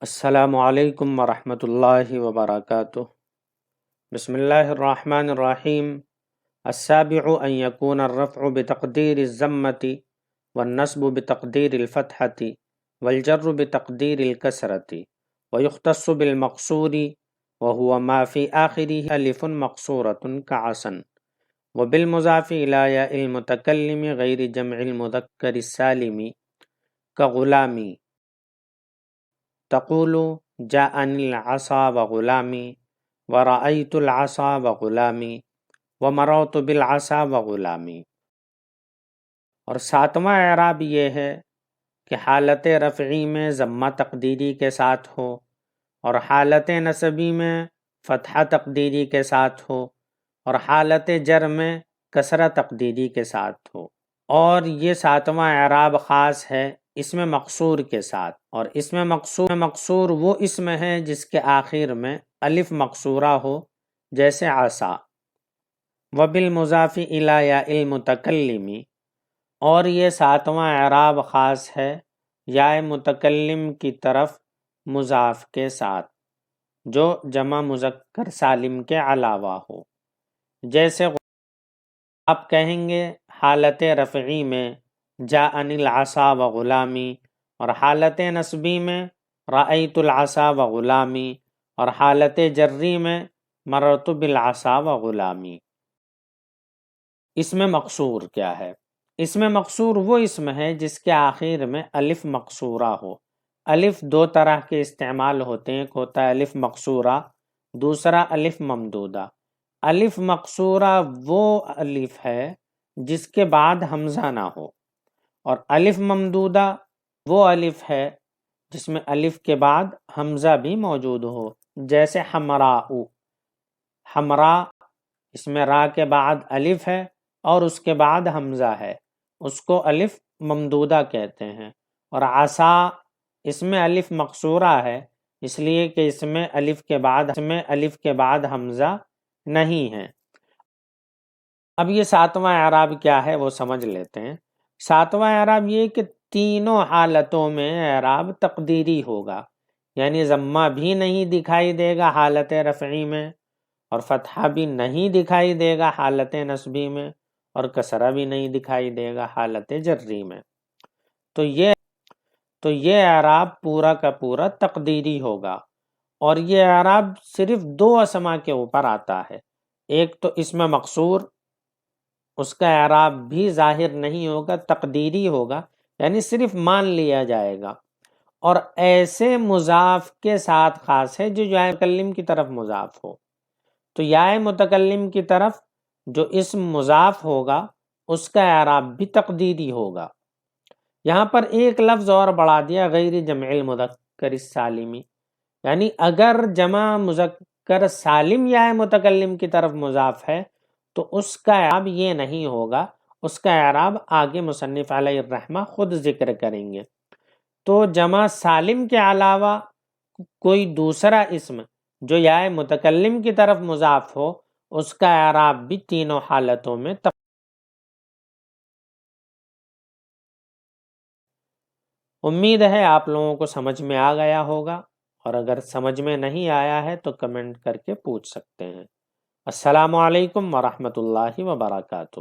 السلام علیکم ورحمۃ اللہ وبرکاتہ۔ بسم اللہ الرحمن الرحیم۔ السابع ان يكون الرفع بتقدیر الضمة والنصب بتقدیر الفتحة والجر بتقدیر الكسرة ويختص بالمقصور وهو ما في آخره ألف مقصورة كعسن وبالمضاف إلى ياء المتكلم غير جمع المذكر السالم كغلام تقول جاءني العصا وغلامي ورأيت العصا وغلامي ومررت بالعصا وغلامي۔ اور ساتواں اعراب یہ ہے کہ حالت رفعی میں ضمہ تقدیری کے ساتھ ہو اور حالت نصبی میں فتحہ تقدیری کے ساتھ ہو اور حالت جر میں کسرہ تقدیری کے ساتھ ہو۔ اور یہ ساتواں اعراب خاص ہے اسم مقصور کے ساتھ، اور اسم مقصور وہ اسم ہے جس کے آخر میں الف مقصورہ ہو، جیسے عصا۔ وبالمضاف الی یا المتکلم، اور یہ ساتواں اعراب خاص ہے یا متکلم کی طرف مضاف کے ساتھ جو جمع مذکر سالم کے علاوہ ہو، جیسے آپ کہیں گے حالت رفعی میں جاءنی العصا وغلامی، اور حالت نصبی میں رأیت العصا وغلامی، اور حالت جری میں مررت بالعصا وغلامی۔ اسم مقصور کیا ہے؟ اسم مقصور وہ اسم ہے جس کے آخر میں الف مقصورہ ہو۔ الف دو طرح کے استعمال ہوتے ہیں، ایک ہوتا ہے الف مقصورہ، دوسرا الف ممدودہ۔ الف مقصورہ وہ الف ہے جس کے بعد حمزہ نہ ہو، اور الف ممدودہ وہ الف ہے جس میں الف کے بعد حمزہ بھی موجود ہو، جیسے حمراء۔ حمراء اس میں را کے بعد الف ہے اور اس کے بعد حمزہ ہے، اس کو الف ممدودہ کہتے ہیں۔ اور عصا اس میں الف مقصورہ ہے، اس لیے کہ اس میں الف کے بعد حمزہ نہیں ہے۔ اب یہ ساتواں اعراب کیا ہے وہ سمجھ لیتے ہیں۔ ساتواں اعراب یہ کہ تینوں حالتوں میں اعراب تقدیری ہوگا، یعنی ضمہ بھی نہیں دکھائی دے گا حالت رفعی میں، اور فتحہ بھی نہیں دکھائی دے گا حالت نصبی میں، اور کسرہ بھی نہیں دکھائی دے گا حالت جری میں۔ تو یہ اعراب پورا کا پورا تقدیری ہوگا، اور یہ اعراب صرف دو اسما کے اوپر آتا ہے۔ ایک تو اسم مقصور، اس کا اعراب بھی ظاہر نہیں ہوگا، تقدیری ہوگا، یعنی صرف مان لیا جائے گا۔ اور ایسے مضاف کے ساتھ خاص ہے جو یا متکلم کی طرف مضاف ہو، تو یا متکلم کی طرف جو اسم مضاف ہوگا اس کا اعراب بھی تقدیری ہوگا۔ یہاں پر ایک لفظ اور بڑھا دیا، غیر جمع المذکر السالمی، یعنی اگر جمع مذکر سالم یا متکلم کی طرف مضاف ہے تو اس کا اعراب یہ نہیں ہوگا، اس کا اعراب آگے مصنف علیہ الرحمہ خود ذکر کریں گے۔ تو جمع سالم کے علاوہ کوئی دوسرا اسم جو یا متکلم کی طرف مضاف ہو اس کا اعراب بھی تینوں حالتوں میں امید ہے آپ لوگوں کو سمجھ میں آ گیا ہوگا، اور اگر سمجھ میں نہیں آیا ہے تو کمنٹ کر کے پوچھ سکتے ہیں۔ السلام علیکم ورحمۃ اللہ وبرکاتہ۔